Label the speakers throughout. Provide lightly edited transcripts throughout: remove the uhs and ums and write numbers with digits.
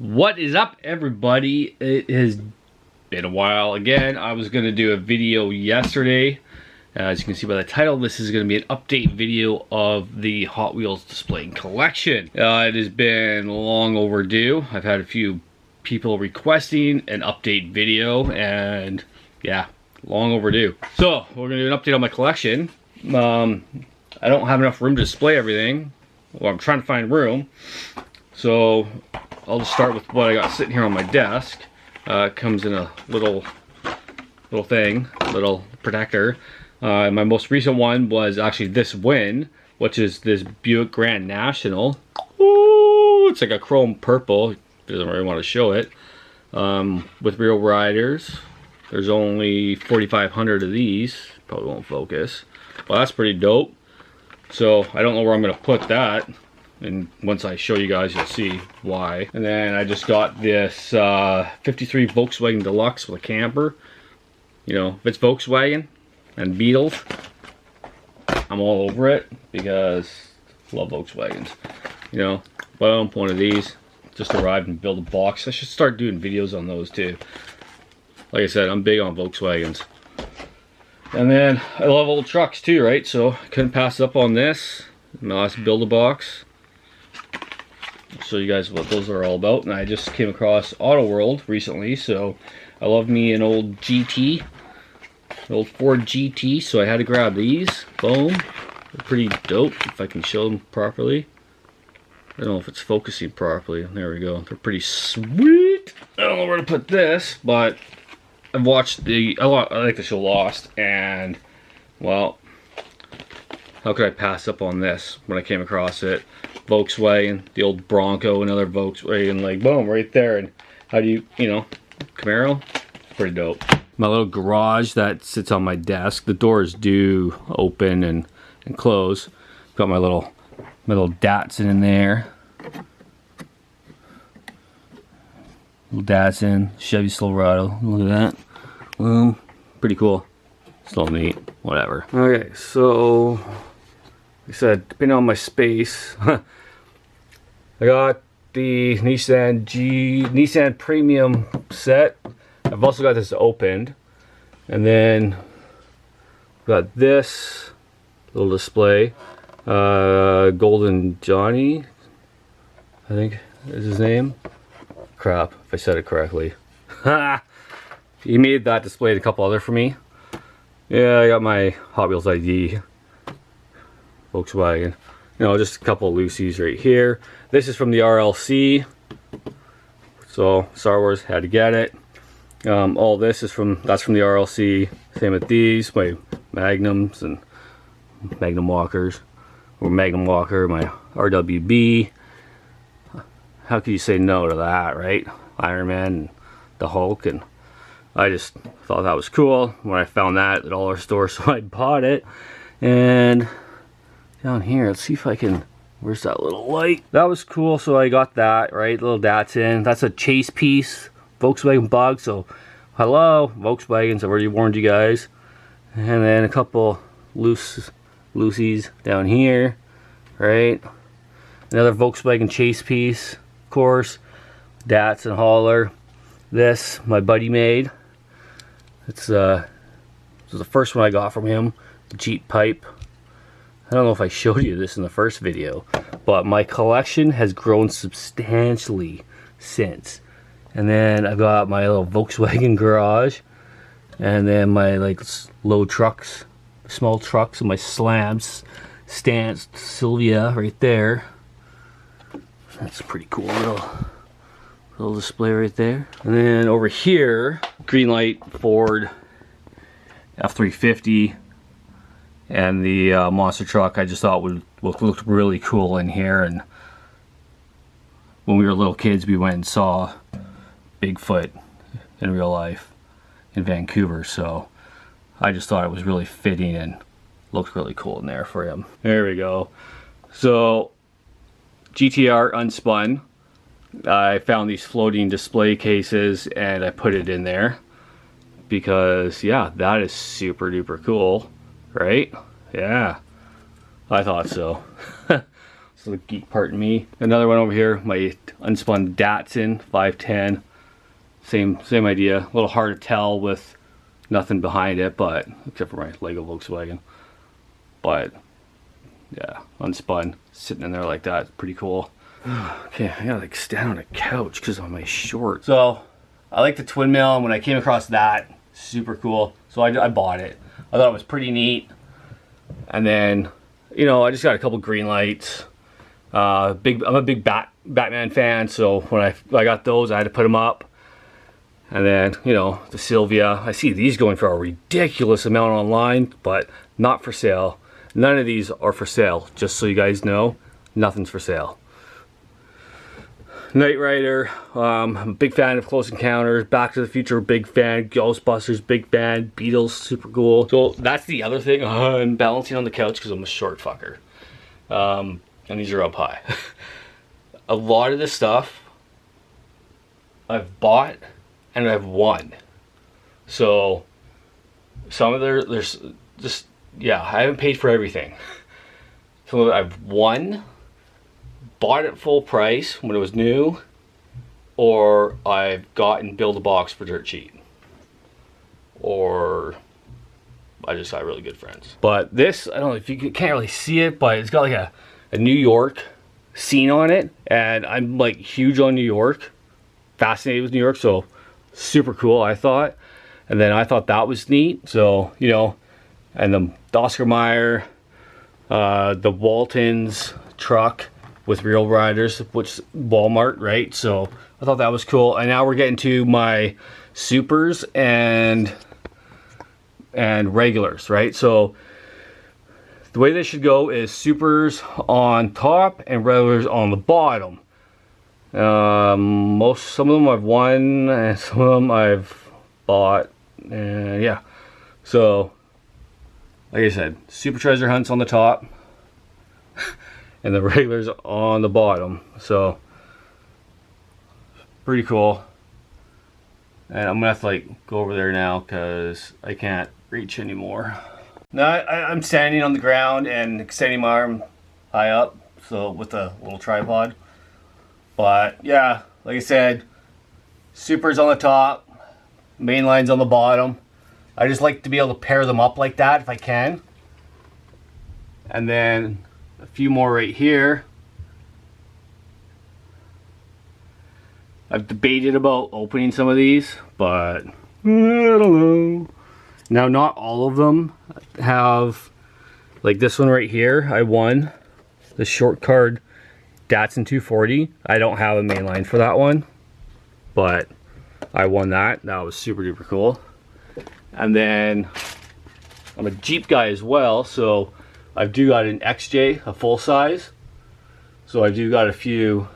Speaker 1: What is up, everybody? It has been a while again. I was going to do a video yesterday. As you can see by the title, this is going to be an update video of the Hot Wheels display collection. It has been long overdue. I've had a few people requesting an update video, and yeah, long overdue. So we're going to do an update on my collection. I don't have enough room to display everything. Well, I'm trying to find room. So I'll just start with what I got sitting here on my desk. It comes in a little protector. My most recent one was actually this win, which is this Buick Grand National. Ooh, it's like a chrome purple. Doesn't really want to show it. With real riders. There's only 4,500 of these. Probably won't focus. Well, that's pretty dope. So I don't know where I'm going to put that. And once I show you guys, you'll see why. And then I just got this 53 Volkswagen Deluxe with a camper. You know, if it's Volkswagen and Beetles, I'm all over it because I love Volkswagens. You know, but I want one of these. Just arrived and build a box. I should start doing videos on those too. Like I said, I'm big on Volkswagens. And then I love old trucks too, right? So I couldn't pass up on this. My last Build-A-Box. I'll show you guys what those are all about. And I just came across Auto World recently, so I love me an old GT, an old Ford GT, so I had to grab these. Boom. They're pretty dope if I can show them properly. I don't know if it's focusing properly. There we go. They're pretty sweet. I don't know where to put this, but I've watched I like the show Lost, and well, how could I pass up on this when I came across it? Volkswagen, the old Bronco, another Volkswagen, like boom, right there. And how do you know, Camaro? Pretty dope. My little garage that sits on my desk, the doors do open and close. Got my little Datsun in there. Little Datsun, Chevy Silverado. Look at that. Pretty cool. Still neat. Whatever. Okay, so like I said, depending on my space, I got the Nissan Premium set. I've also got this opened, and then got this little display. Golden Johnny, I think is his name. Crap, if I said it correctly. He made that display and a couple other for me. Yeah, I got my Hot Wheels ID, Volkswagen. You know, just a couple of Lucy's right here. This is from the RLC. So Star Wars, had to get it. All this is that's from the RLC. Same with these, my Magnums and Magnum Walkers. Or Magnum Walker, my RWB. How could you say no to that, right? Iron Man and the Hulk, and I just thought that was cool when I found that at the dollar store, so I bought it. And down here, let's see if I can, where's that little light? That was cool, so I got that, right? Little Datsun. That's a chase piece, Volkswagen Bug, so hello, Volkswagens, I've already warned you guys. And then a couple Lucy's down here, right? Another Volkswagen chase piece, of course. Datsun hauler. This my buddy made. This was the first one I got from him. The Jeep pipe. I don't know if I showed you this in the first video, but my collection has grown substantially since. And then I've got my little Volkswagen garage, and then my like low trucks, small trucks, and my slabs stance Sylvia right there. That's a pretty cool little display right there. And then over here, Greenlight Ford F350 and the monster truck I just thought would look really cool in here. And when we were little kids, we went and saw Bigfoot in real life in Vancouver, so I just thought it was really fitting and looked really cool in there for him. There we go. So GTR unspun. I found these floating display cases and I put it in there because yeah, that is super duper cool, right? Yeah, I thought so. So So the geek part in me. Another one over here, my unspun Datsun 510. Same idea. A little hard to tell with nothing behind it, but except for my Lego Volkswagen. But yeah, unspun, sitting in there like that. It's pretty cool. Okay, I gotta like stand on a couch because of my shorts. So I like the twin mill, and when I came across that, super cool. So I bought it. I thought it was pretty neat. And then, you know, I just got a couple green lights. I'm a big Batman fan, so when I got those, I had to put them up. And then, you know, the Sylvia. I see these going for a ridiculous amount online, but not for sale. None of these are for sale, just so you guys know. Nothing's for sale. Knight Rider, I'm a big fan of Close Encounters. Back to the Future, big fan. Ghostbusters, big fan. Beatles, super cool. So that's the other thing. I'm balancing on the couch because I'm a short fucker. And these are up high. A lot of this stuff I've bought and I've won. So some of there's just, yeah, I haven't paid for everything. Some of it I've won, bought it full price when it was new, or I've gotten Build a Box for dirt cheap, or I just got really good friends. But this, I don't know if you can't really see it, but it's got like a New York scene on it, and I'm like huge on New York, fascinated with New York, so super cool I thought. And then I thought that was neat, so you know, and the Oscar Mayer, the Waltons truck with real riders, which Walmart, right? So I thought that was cool. And now we're getting to my supers and regulars, right? So the way they should go is supers on top and regulars on the bottom. Some of them I've won and some of them I've bought, and yeah. So like I said, super treasure hunts on the top and the regulars on the bottom. So pretty cool. And I'm gonna have to like go over there now because I can't reach anymore. Now I'm standing on the ground and extending my arm high up, so with a little tripod. But yeah, like I said, supers on the top, main lines on the bottom. I just like to be able to pair them up like that if I can. And then a few more right here. I've debated about opening some of these, but I don't know. Now, not all of them have, like this one right here, I won the short card Datsun 240. I don't have a mainline for that one, but I won that. That was super duper cool. And then I'm a Jeep guy as well, so I do got an XJ, a full size. So I do got a few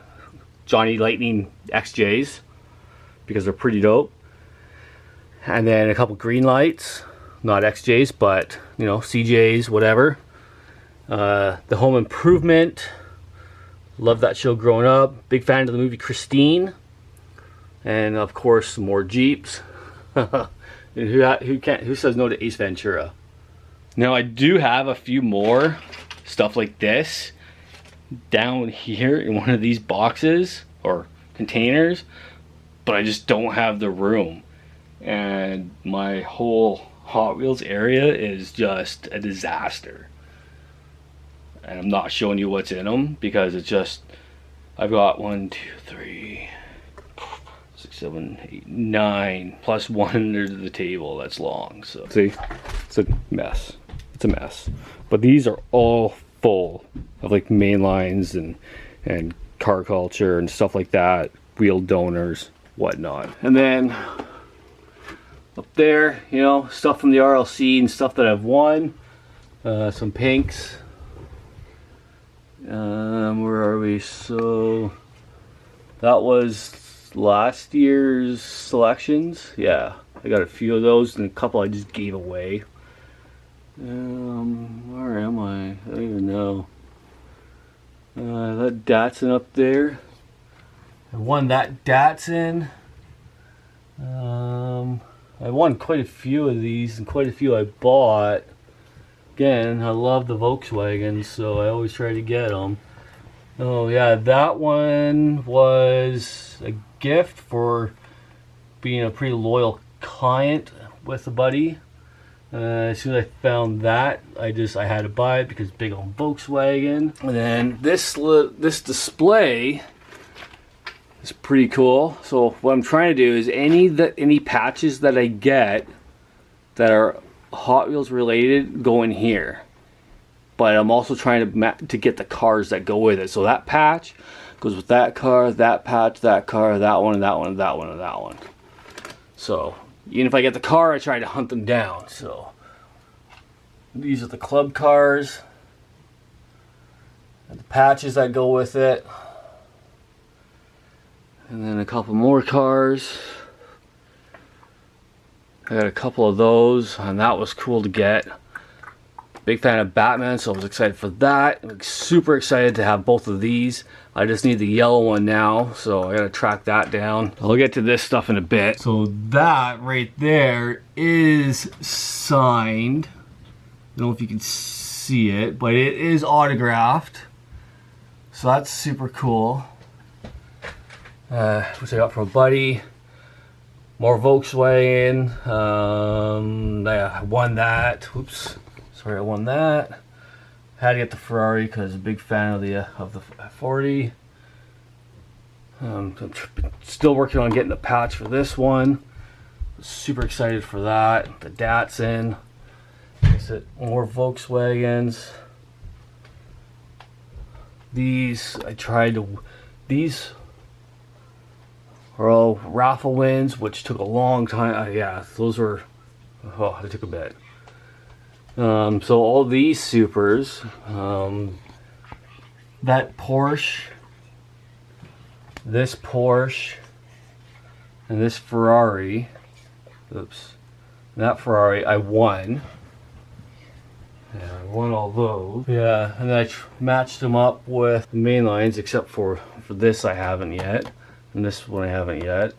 Speaker 1: Johnny Lightning XJs because they're pretty dope. And then a couple green lights, not XJs, but you know, CJs, whatever. The Home Improvement, loved that show growing up. Big fan of the movie Christine, and of course some more Jeeps. Who says no to Ace Ventura? Now I do have a few more stuff like this down here in one of these boxes or containers, but I just don't have the room. And my whole Hot Wheels area is just a disaster. And I'm not showing you what's in them because it's just, I've got 1, 2, 3, 6, 7, 8, 9 plus one under the table that's long. So see, it's a mess. It's a mess. But these are all full of like main lines and car culture and stuff like that, wheel donors, whatnot. And then up there, you know, stuff from the RLC and stuff that I've won. Some pinks. Where are we? So that was last year's selections. Yeah, I got a few of those and a couple I just gave away. Where am I? I don't even know. That Datsun up there. I won that Datsun. I won quite a few of these and quite a few I bought. Again, I love the Volkswagen, so I always try to get them. Oh yeah, that one was a gift for being a pretty loyal client with a buddy. As soon as I found that, I had to buy it because big on Volkswagen. And then this display is pretty cool. So what I'm trying to do is any patches that I get that are Hot Wheels related go in here. But I'm also trying to get the cars that go with it. So that patch goes with that car, that patch, that car, that one, and that one, and that one, and that one. So even if I get the car, I try to hunt them down. So these are the club cars, and the patches that go with it, and then a couple more cars. I got a couple of those, and that was cool to get. Big fan of Batman, so I was excited for that. I'm super excited to have both of these. I just need the yellow one now, so I gotta track that down. I'll get to this stuff in a bit. So that right there is signed. I don't know if you can see it, but it is autographed. So that's super cool. Which I got from a buddy. More Volkswagen. I won that. Oops. Sorry, I won that. Had to get the Ferrari because I'm a big fan of the F40. I'm still working on getting the patch for this one. Super excited for that. The Datsun. Like I said, more Volkswagens. These are all raffle wins, which took a long time. Yeah, those were. Oh, they took a bit. So all these supers, that Porsche, this Porsche, and this Ferrari, oops, that Ferrari, I won. Yeah, I won all those. Yeah, and then I matched them up with the main lines, except for this I haven't yet, and this one I haven't yet.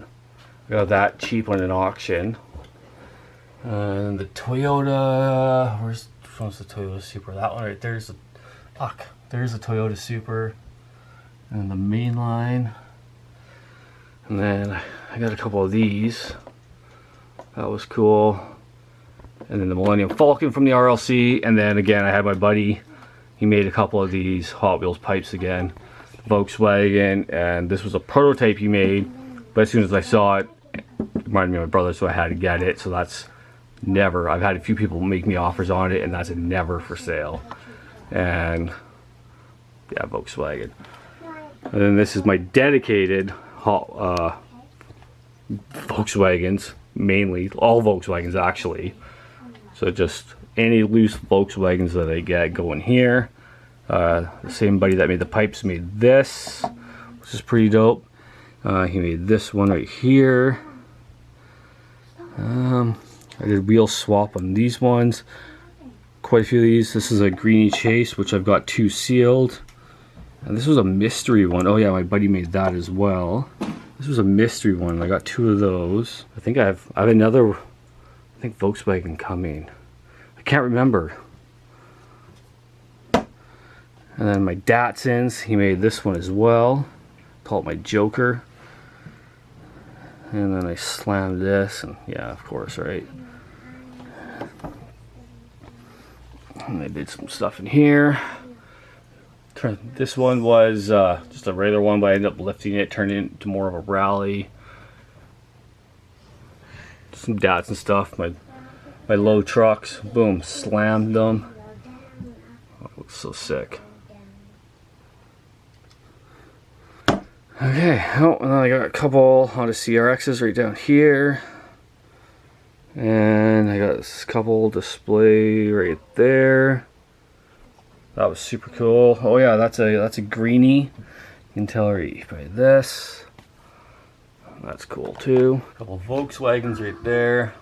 Speaker 1: I got that cheap on an auction. And the Toyota, which one's the Toyota Super? That one right there's the, there's the Toyota Super, and the main line. And then I got a couple of these. That was cool. And then the Millennium Falcon from the RLC. And then again, I had my buddy. He made a couple of these Hot Wheels pipes again, Volkswagen, and this was a prototype he made. But as soon as I saw it, it reminded me of my brother, so I had to get it. So that's never. I've had a few people make me offers on it, and that's a never for sale. And yeah, Volkswagen. And then this is my dedicated Volkswagens, mainly all Volkswagens actually. So just any loose Volkswagens that I get go in here. The same buddy that made the pipes made this, which is pretty dope. He made this one right here. I did wheel swap on these ones. Quite a few of these. This is a Greenie Chase, which I've got 2 sealed. And this was a mystery one. Oh yeah, my buddy made that as well. This was a mystery one. I got 2 of those. I think I have another, I think Volkswagen coming. I can't remember. And then my Datsuns, he made this one as well. Call it my Joker. And then I slammed this, and yeah, of course, right? And I did some stuff in here. This one was just a regular one, but I ended up lifting it, turned it into more of a rally. Some Datsun stuff, my low trucks, boom, slammed them. Oh, it looks so sick. Okay, oh, and then I got a couple Honda CRXs right down here. And I got this couple display right there. That was super cool. Oh yeah, that's a Greenie. You can tell right by this. That's cool too. A couple Volkswagens right there.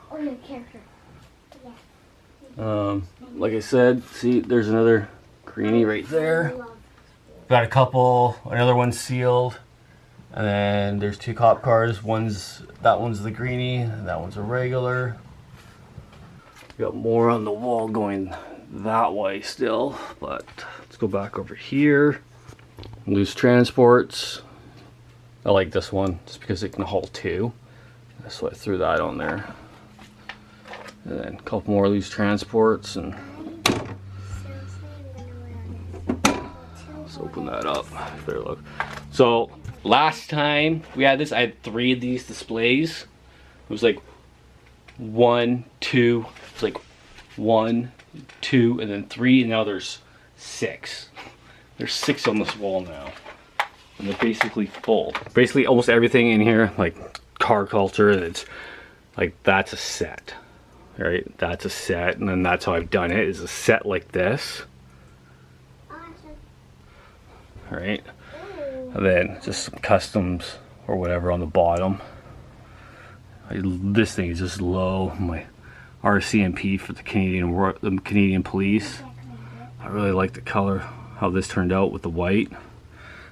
Speaker 1: Like I said, see, there's another Greenie right there. Got a couple, another one sealed. And then there's 2 cop cars. That one's the Greenie, and that one's a regular. Got more on the wall going that way still, but let's go back over here. loose transports. I like this one just because it can haul 2. So I threw that on there. And then a couple more loose transports, and let's open that up. Better look. So last time we had this, I had 3 of these displays. It was like 1, 2. It's like 1, 2, and then 3, and now there's 6. There's 6 on this wall now, and they're basically full. Basically, almost everything in here, like car culture, it's like that's a set, right? That's a set, and then that's how I've done it. Is a set like this, all right? And then just some customs or whatever on the bottom. This thing is just low. My RCMP for the Canadian Police. I really like the color, how this turned out with the white.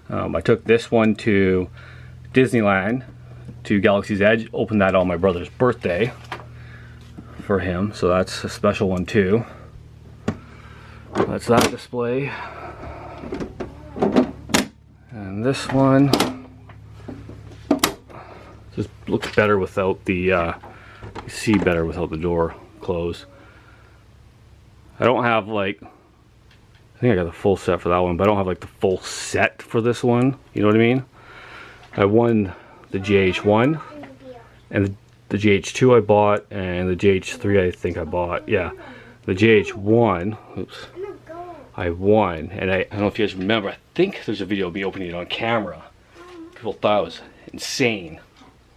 Speaker 1: I took this one to Disneyland, to Galaxy's Edge, opened that on my brother's birthday for him, so that's a special one too. That's that display. And this one just looks better without the, you see better without the door closed. I don't have like, I think I got the full set for that one, but I don't have like the full set for this one. You know what I mean? I won the GH1 and the GH2 I bought, and the GH3 I think I bought. Yeah, the GH1, oops, I won, and I don't know if you guys remember, I think there's a video of me opening it on camera. People thought I was insane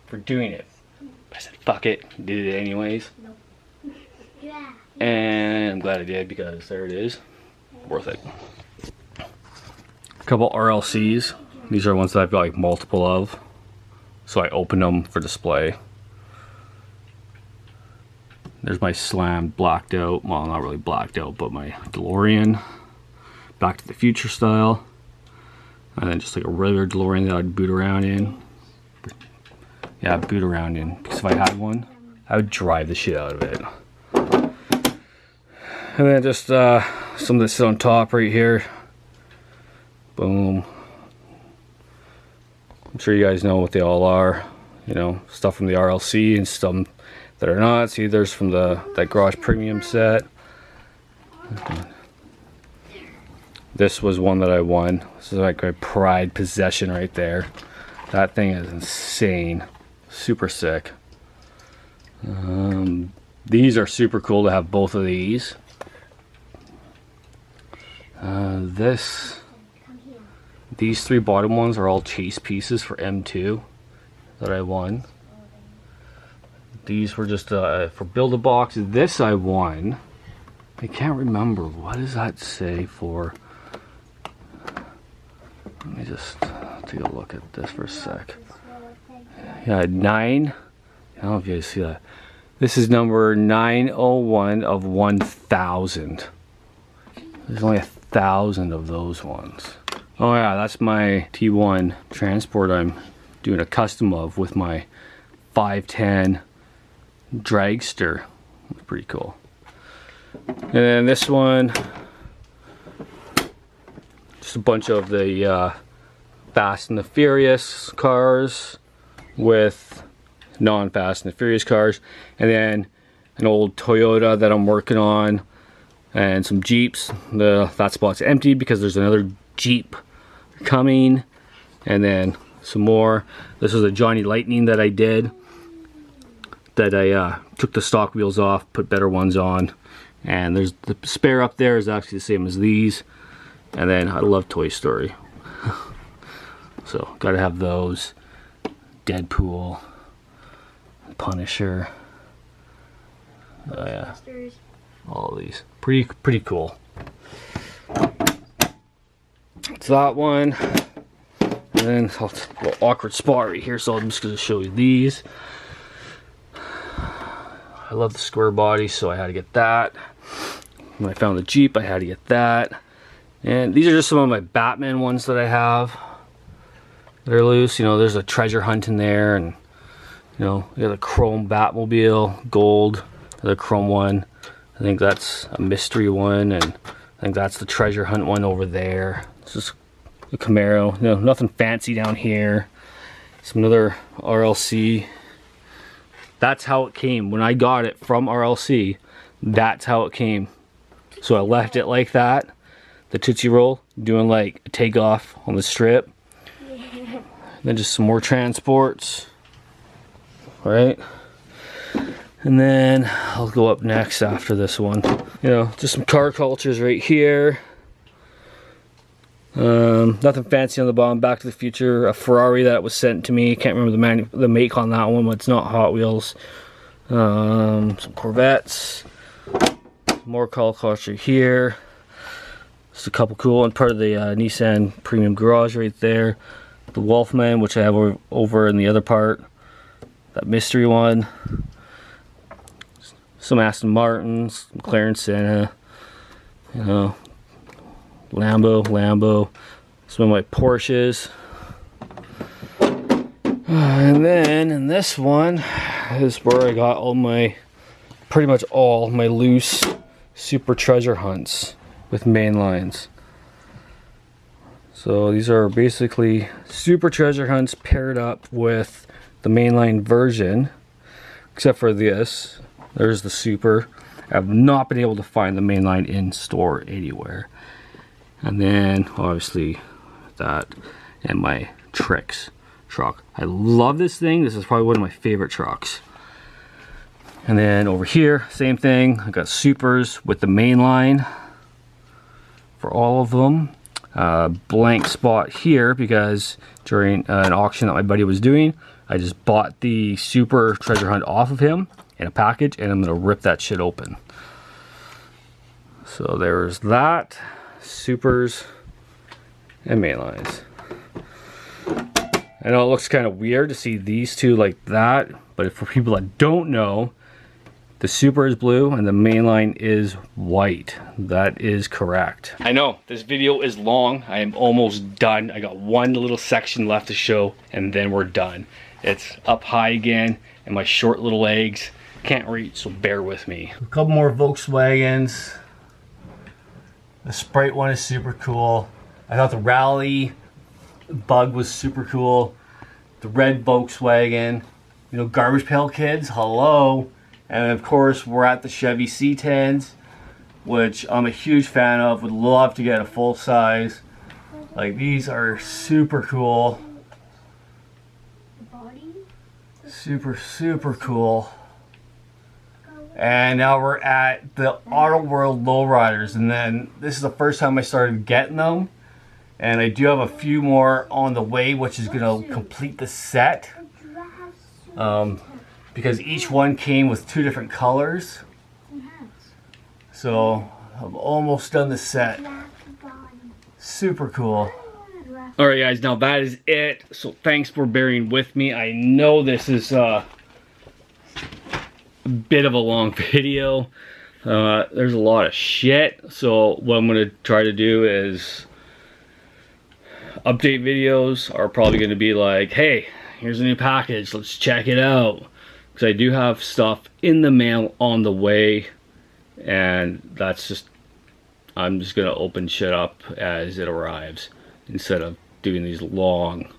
Speaker 1: for doing it. I said, fuck it, did it anyways.
Speaker 2: Yeah.
Speaker 1: And I'm glad I did, because there it is. Worth it. A couple RLCs. These are ones that I've got like multiple of. So I opened them for display. There's my Slam blacked out. Well, not really blacked out, but my DeLorean. Back to the Future style. And then just like a regular DeLorean that I'd boot around in. Yeah, I'd boot around in. Because if I had one, I would drive the shit out of it. And then just some that sit on top right here. Boom. I'm sure you guys know what they all are. You know, stuff from the RLC and some that are not. See, there's from that Garage Premium set. This was one that I won. This is like my pride possession right there. That thing is insane. Super sick. These are super cool to have both of these. These 3 bottom ones are all chase pieces for M2 that I won. These were just for Build-A-Box. This I won. I can't remember. What does that say for? Let me just take a look at this for a sec. Yeah, 9. I don't know if you guys see that. This is number 901 of 1,000. There's only 1,000 of those ones. Oh yeah, that's my T1 transport I'm doing a custom of with my 510 dragster. That's pretty cool. And then this one, just a bunch of the Fast and the Furious cars with non-Fast and the Furious cars, and then an old Toyota that I'm working on, and some Jeeps. That spot's empty because there's another Jeep coming, and then some more. This was a Johnny Lightning that I did, that I took the stock wheels off, put better ones on, and there's the spare up there is actually the same as these. And then I love Toy Story, so gotta have those. Deadpool, Punisher, oh yeah, all of these pretty cool. It's that one, and then a little awkward spot right here, so I'm just going to show you these. I love the square body, so I had to get that. When I found the Jeep, I had to get that. And these are just some of my Batman ones that I have. They're loose, you know, there's a treasure hunt in there, and you know, we got a chrome Batmobile, gold, the chrome one. I think that's a mystery one, and I think that's the treasure hunt one over there. It's just a Camaro. No, nothing fancy down here. Some other RLC. That's how it came. When I got it from RLC, that's how it came. So I left it like that. The Tootsie Roll, doing like a takeoff on the strip. Then just some more transports. Right? And then I'll go up next after this one. You know, just some car cultures right here. Nothing fancy on the bottom. Back to the Future, a Ferrari that was sent to me. Can't remember the make on that one, but it's not Hot Wheels. Some Corvettes. More car culture here. Just a couple cool ones. Part of the Nissan Premium Garage right there. The Wolfman, which I have over in the other part. That mystery one. Some Aston Martins, McLaren Senna. You know, Lambo. Some of my Porsches. And then in this one is where I got pretty much all my loose super treasure hunts with main lines. So these are basically super treasure hunts paired up with the mainline version, except for this. There's the super. I've not been able to find the mainline in store anywhere. And then obviously that and my Tricks truck. I love this thing. This is probably one of my favorite trucks. And then over here, same thing. I got supers with the mainline for all of them. Blank spot here because during an auction that my buddy was doing, I just bought the super treasure hunt off of him in a package, and I'm gonna rip that shit open. So there's that, supers and mainlines. I know it looks kind of weird to see these two like that, but for people that don't know, the super is blue and the mainline is white. That is correct. I know this video is long. I am almost done. I got one little section left to show and then we're done. It's up high again and my short little legs can't reach, so bear with me. A couple more Volkswagens. The Sprite one is super cool. I thought the Rally Bug was super cool. The red Volkswagen. You know, Garbage Pail Kids, hello. And of course, we're at the Chevy C10s, which I'm a huge fan of. Would love to get a full size. Like, these are super cool. Super cool. And now we're at the Auto World Lowriders, and then this is the first time I started getting them. And I do have a few more on the way, which is going to complete the set. Because each one came with 2 different colors. So I've almost done the set. Super cool. Alright guys, now that is it. So thanks for bearing with me. I know this is a bit of a long video. There's a lot of shit. So what I'm going to try to do is update videos are probably going to be like, hey, here's a new package, let's check it out. Because I do have stuff in the mail on the way, and that's just, I'm just going to open shit up as it arrives instead of doing these long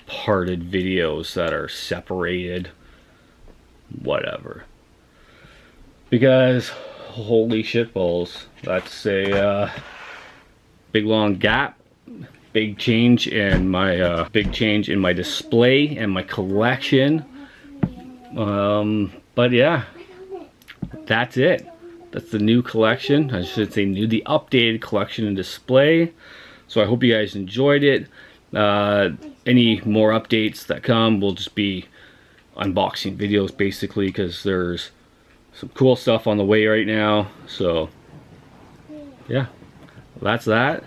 Speaker 1: parted videos that are separated, whatever. Because holy shitballs, that's a big long gap. Big change in my display and my collection. But yeah, that's it. That's the new collection. I should say the updated collection and display. So I hope you guys enjoyed it. Any more updates that come will just be unboxing videos basically, because there's some cool stuff on the way right now. So yeah, that's that.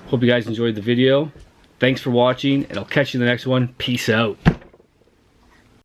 Speaker 1: Hope you guys enjoyed the video. Thanks for watching, and I'll catch you in the next one. Peace out.